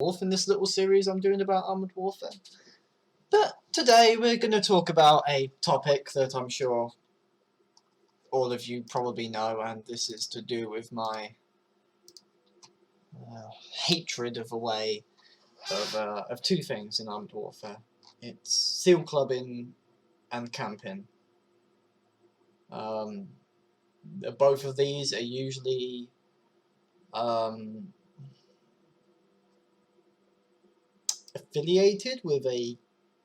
fourth in this little series I'm doing about Armoured Warfare. But today we're going to talk about a topic that I'm sure all of you probably know, and this is to do with my hatred of a way of two things in Armoured Warfare. It's seal clubbing and camping. Both of these are usually affiliated with a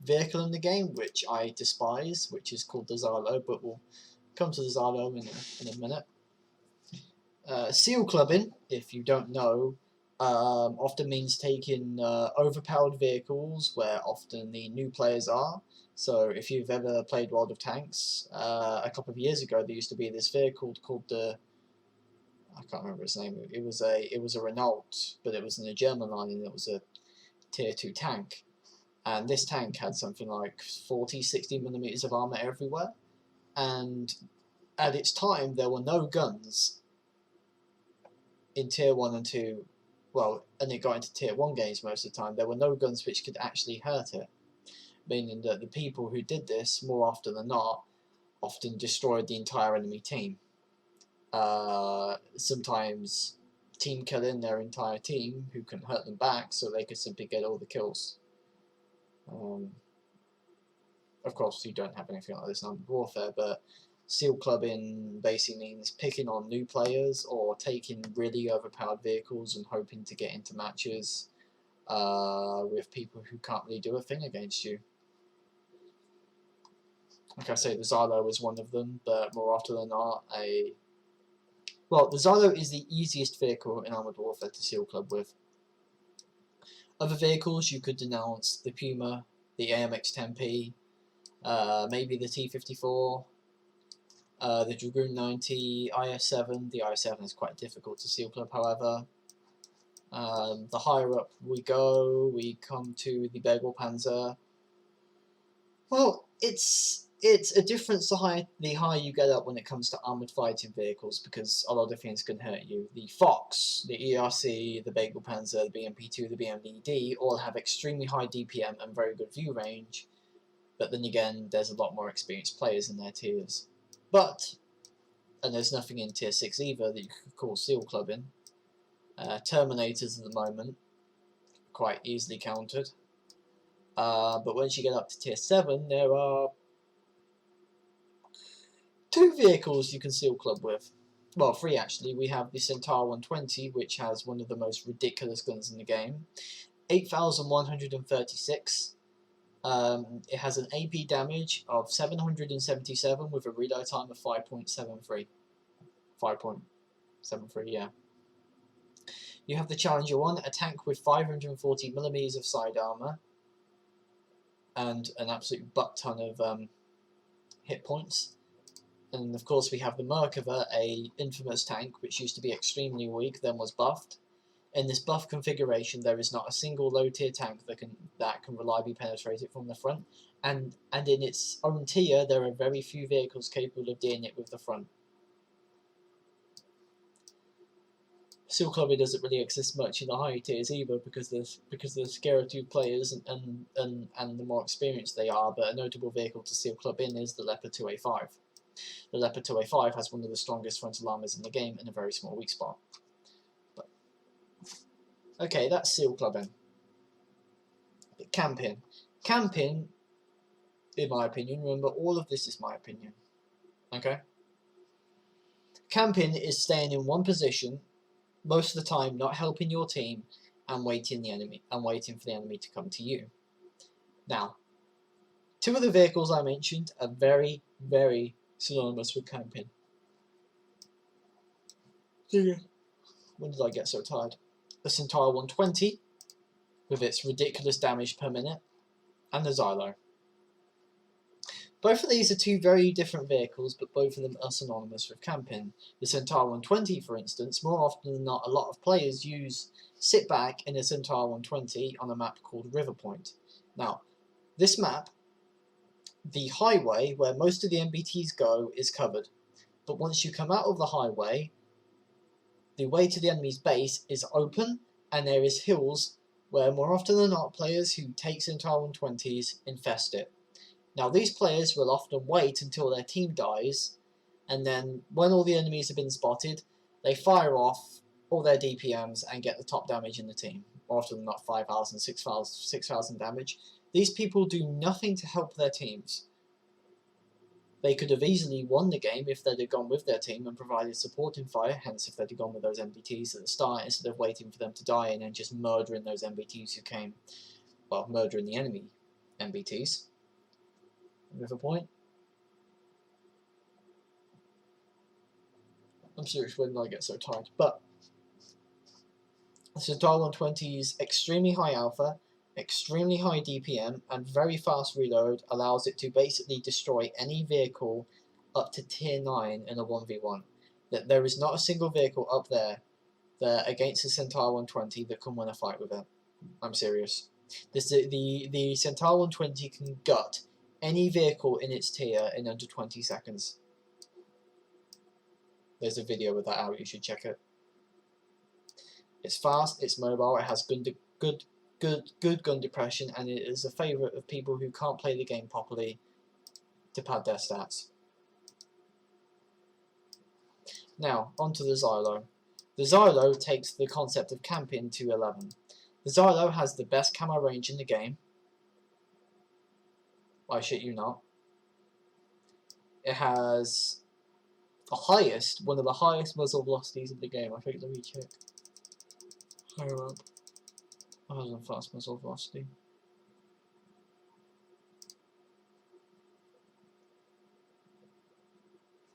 vehicle in the game which I despise, which is called the Zhalo, but we'll come to the Zhalo in a minute. Seal clubbing, if you don't know, often means taking overpowered vehicles where often the new players are. So if you've ever played World of Tanks, a couple of years ago there used to be this vehicle called the, I can't remember its name. It was a Renault, but it was in the German line, and it was a tier 2 tank. And this tank had something like 40-60mm of armor everywhere. And at its time, there were no guns in tier 1 and 2. Well, and it got into tier 1 games most of the time. There were no guns which could actually hurt it. Meaning that the people who did this, more often than not, often destroyed the entire enemy team. Sometimes team killing their entire team who can hurt them back so they could simply get all the kills. Of course, you don't have anything like this in Armoured Warfare, but seal clubbing basically means picking on new players or taking really overpowered vehicles and hoping to get into matches with people who can't really do a thing against you. Like I say, the Zhalo is one of them, but more often than not, well, the Zhalo is the easiest vehicle in Armoured Warfare to seal club with. Other vehicles you could denounce the Puma, the AMX-10P, maybe the T-54, the Dragoon 90, IS-7. The IS-7 is quite difficult to seal club, however. The higher up we go, we come to the Bagel Panzer. Well, it's a difference the higher you get up when it comes to armoured fighting vehicles, because a lot of things can hurt you. The Fox, the ERC, the Bagel Panzer, the BMP-2, the BMD-D all have extremely high DPM and very good view range, but then again, there's a lot more experienced players in their tiers. But, and there's nothing in tier 6 either that you could call seal clubbing. Terminators at the moment, quite easily countered. But once you get up to tier 7, there are 2 vehicles you can seal club with. Well, 3 actually. We have the Centaur 120, which has one of the most ridiculous guns in the game. 8,136. It has an AP damage of 777 with a reload time of 5.73. 5.73, yeah. You have the Challenger 1, a tank with 540mm of side armor and an absolute butt ton of hit points. And of course we have the Merkava, a infamous tank which used to be extremely weak, then was buffed. In this buff configuration there is not a single low tier tank that can reliably penetrate it from the front, and in its own tier there are very few vehicles capable of doing it with the front. Seal clubbing doesn't really exist much in the higher tiers either, because of the scarcity of players and the more experienced they are, but a notable vehicle to seal club in is the Leopard 2A5. The Leopard 2A5 has one of the strongest frontal armors in the game in a very small weak spot. But, okay, that's seal clubbing. But camping. Camping, in my opinion, remember all of this is my opinion. Okay? Camping is staying in one position most of the time, not helping your team, and waiting for the enemy to come to you. Now, 2 of the vehicles I mentioned are very, very synonymous with camping. When did I get so tired? The Centaur 120, with its ridiculous damage per minute, and the Zhalo. Both of these are 2 very different vehicles, but both of them are synonymous with camping. The Centaur 120, for instance, more often than not, a lot of players sit back in a Centaur 120 on a map called River Point. Now, this map, the highway where most of the MBTs go is covered, but once you come out of the highway, the way to the enemy's base is open, and there is hills where more often than not players who take Centaur 120s infest it. Now these players will often wait until their team dies, and then when all the enemies have been spotted, they fire off all their DPMs and get the top damage in the team. More often than not 5,000, 6,000 damage. These people do nothing to help their teams. They could have easily won the game if they'd have gone with their team and provided supporting fire, hence if they'd have gone with those MBTs at the start instead of waiting for them to die and then just murdering those MBTs who came, well, murdering the enemy MBTs. With a point. I'm serious, when did I get so tired? But Centaur 120's extremely high alpha, extremely high DPM, and very fast reload allows it to basically destroy any vehicle up to tier 9 in a 1v1. That there is not a single vehicle up there that against the Centaur 120 that can win a fight with it. I'm serious. The Centaur 120 can gut any vehicle in its tier in under 20 seconds. There's a video with that out, you should check it. It's fast, it's mobile, it has good gun depression, and it is a favourite of people who can't play the game properly to pad their stats. Now, onto the Zhalo. The Zhalo takes the concept of camping to 11. The Zhalo has the best camo range in the game. I shit you not. It has one of the highest muzzle velocities in the game. I think, let me check. Higher up. I have a fast muzzle velocity.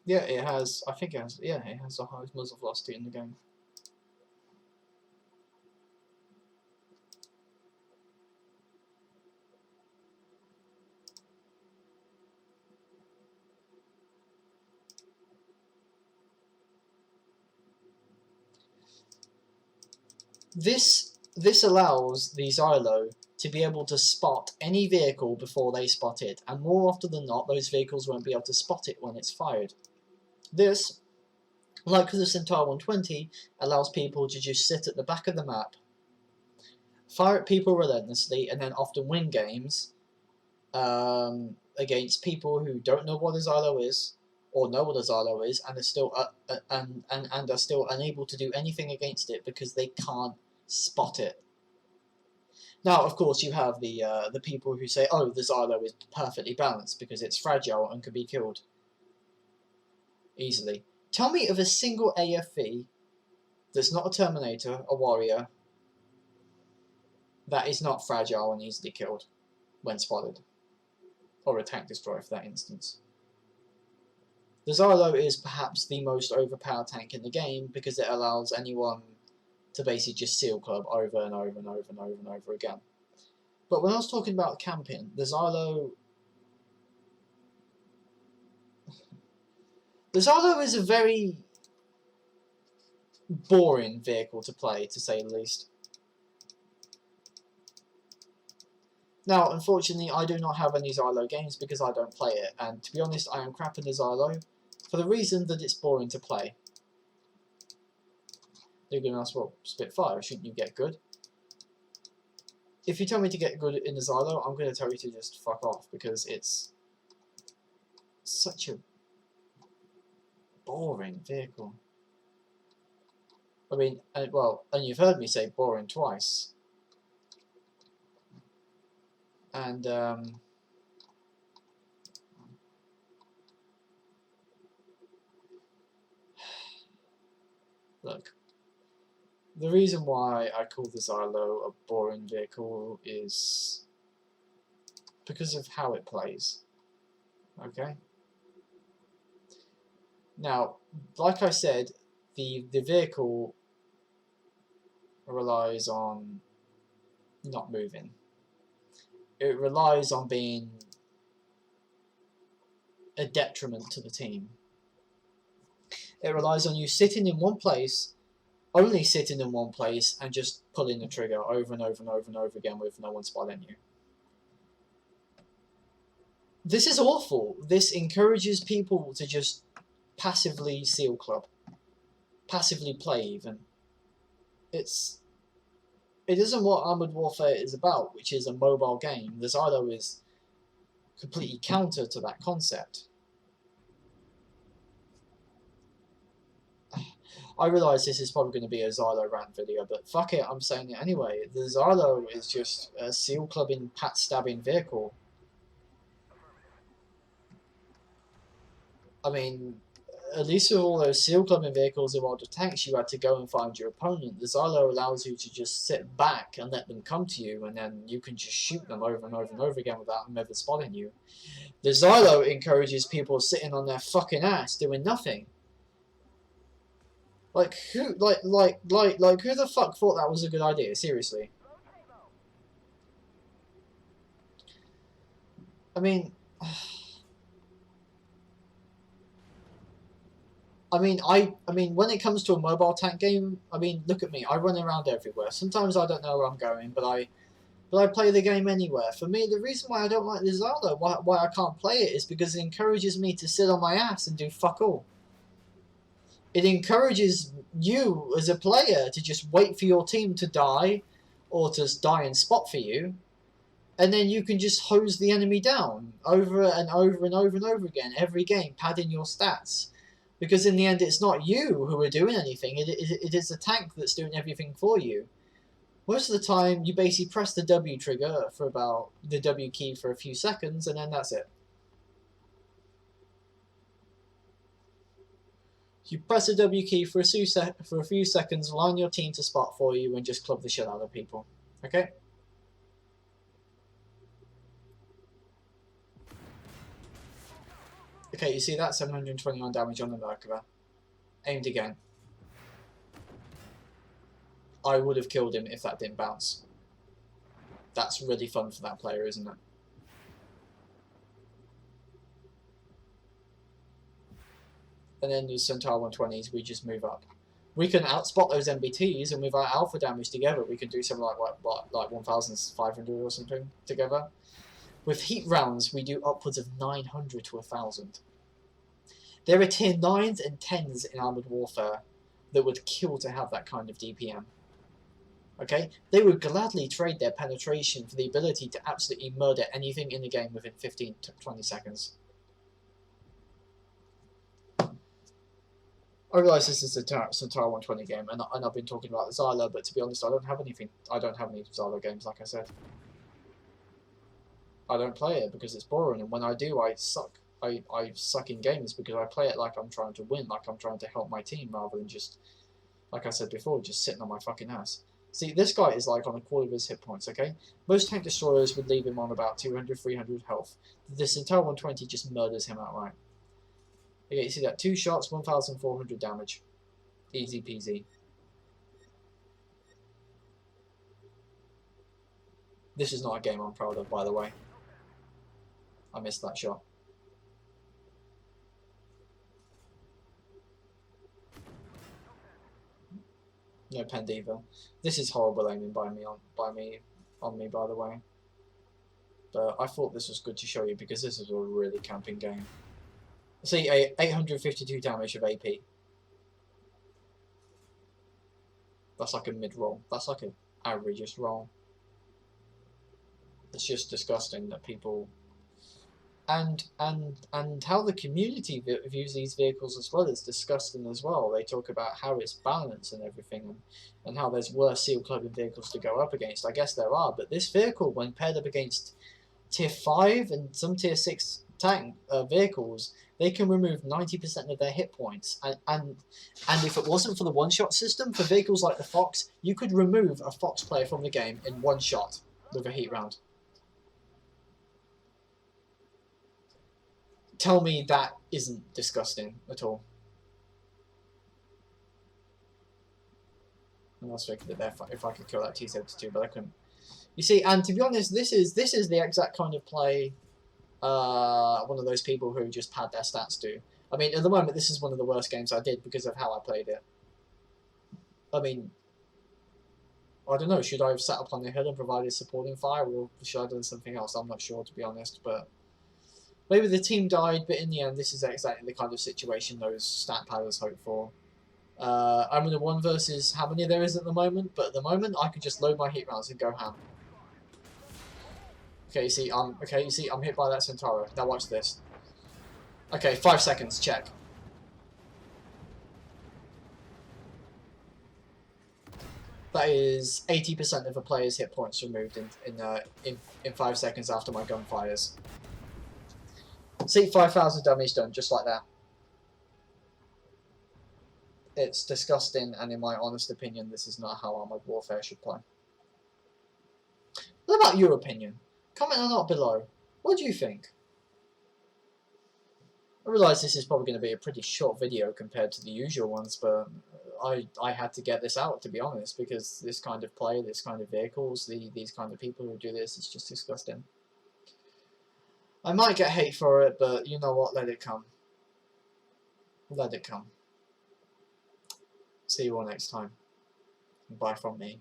Yeah, it has, I think it has, yeah, it has the highest muzzle velocity in the game. This allows the Zhalo to be able to spot any vehicle before they spot it, and more often than not, those vehicles won't be able to spot it when it's fired. This, like with the Centaur 120, allows people to just sit at the back of the map, fire at people relentlessly, and then often win games against people who don't know what a Zhalo is, or know what a Zhalo is, and are still and are still unable to do anything against it because they can't spot it. Now, of course, you have the people who say, "Oh, the Zhalo is perfectly balanced because it's fragile and can be killed easily." Tell me of a single AFV that's not a Terminator, a Warrior, that is not fragile and easily killed when spotted, or a tank destroyer for that instance. The Zhalo is perhaps the most overpowered tank in the game because it allows anyone to basically just seal club over and over and over and over and over again. But when I was talking about camping, the Zhalo is a very boring vehicle to play, to say the least. Now, unfortunately, I do not have any Zhalo games because I don't play it, and to be honest, I am crap in the Zhalo for the reason that it's boring to play. You're going to ask, well, Spitfire, shouldn't you get good? If you tell me to get good in the Zhalo, I'm going to tell you to just fuck off, because it's such a boring vehicle. I mean, well, and you've heard me say boring twice. And, look, the reason why I call the Zhalo a boring vehicle is because of how it plays. Okay? Now, like I said, the vehicle relies on not moving. It relies on being a detriment to the team. It relies on you sitting in one place, only sitting in one place, and just pulling the trigger over and over and over and over again with no one spotting you. This is awful. This encourages people to just passively seal club. Passively play even. It's It isn't what Armored Warfare is about, which is a mobile game. The Zhalo is completely counter to that concept. I realise this is probably going to be a Zhalo rant video, but fuck it, I'm saying it anyway. The Zhalo is just a seal clubbing, pat stabbing vehicle. I mean, at least with all those seal clubbing vehicles in World of Tanks, you had to go and find your opponent. The Zhalo allows you to just sit back and let them come to you, and then you can just shoot them over and over and over again without them ever spotting you. The Zhalo encourages people sitting on their fucking ass doing nothing. Like who who the fuck thought that was a good idea? Seriously. I mean when it comes to a mobile tank game, I mean, look at me. I run around everywhere. Sometimes I don't know where I'm going, but I play the game anywhere. For me, the reason why I don't like the Zhalo, why I can't play it, is because it encourages me to sit on my ass and do fuck all. It encourages you as a player to just wait for your team to die, or to die and spot for you, and then you can just hose the enemy down over and over and over and over again, every game, padding your stats. Because in the end, it's not you who are doing anything, it is the tank that's doing everything for you. Most of the time, you basically press the W trigger for about the W key for a few seconds, and then that's it. You press the W key for a few seconds, line your team to spot for you, and just club the shit out of people. Okay? Okay, you see that? 721 damage on the Merkava. Aimed again. I would have killed him if that didn't bounce. That's really fun for that player, isn't it? And then the Centaur 120s, we just move up. We can outspot those MBTs, and with our alpha damage together, we can do something like 1,500 or something together. With heat rounds, we do upwards of 900 to 1,000. There are tier 9s and 10s in Armoured Warfare that would kill to have that kind of DPM. Okay? They would gladly trade their penetration for the ability to absolutely murder anything in the game within 15 to 20 seconds. I realise this is a Centaur 120 game, and I've been talking about the Zhalo, but to be honest, I don't have any Zhalo games, like I said. I don't play it because it's boring, and when I do, I suck. I suck in games because I play it like I'm trying to win, like I'm trying to help my team, rather than just, like I said before, just sitting on my fucking ass. See, this guy is like on a quarter of his hit points, okay? Most tank destroyers would leave him on about 200, 300 health. The Centaur 120 just murders him outright. Okay, you see that? 2 shots, 1,400 damage. Easy peasy. This is not a game I'm proud of, by the way. I missed that shot. No Pendiva. This is horrible aiming by me, by the way. But I thought this was good to show you because this is a really camping game. See, 852 damage of AP. That's like a mid-roll. That's like an average roll. It's just disgusting that people... And how the community views these vehicles as well is disgusting as well. They talk about how it's balanced and everything, and how there's worse seal clubbing vehicles to go up against. I guess there are, but this vehicle, when paired up against tier 5 and some tier 6 tank vehicles, they can remove 90% of their hit points. And if it wasn't for the one-shot system, for vehicles like the Fox, you could remove a Fox player from the game in one shot with a heat round. Tell me that isn't disgusting at all. I was thinking that if I could kill that T-72, but I couldn't. You see, and to be honest, this is the exact kind of play one of those people who just pad their stats do. I mean, at the moment, this is one of the worst games I did because of how I played it. I mean, I don't know, should I have sat up on the hill and provided supporting fire, or should I have done something else? I'm not sure, to be honest, but... Maybe the team died, but in the end, this is exactly the kind of situation those stat padders hope for. I'm in a 1 versus how many there is at the moment, but at the moment I could just load my heat rounds and go ham. Okay, you see, I'm hit by that Centauro. Now watch this. Okay, 5 seconds, check. That is 80% of a player's hit points removed in 5 seconds after my gun fires. See, 5,000 damage done, just like that. It's disgusting, and in my honest opinion, this is not how Armored Warfare should play. What about your opinion? Comment on that below. What do you think? I realise this is probably going to be a pretty short video compared to the usual ones, but I had to get this out, to be honest, because this kind of play, this kind of vehicles, these kind of people who do this, it's just disgusting. I might get hate for it, but you know what, let it come. Let it come. See you all next time. Bye from me.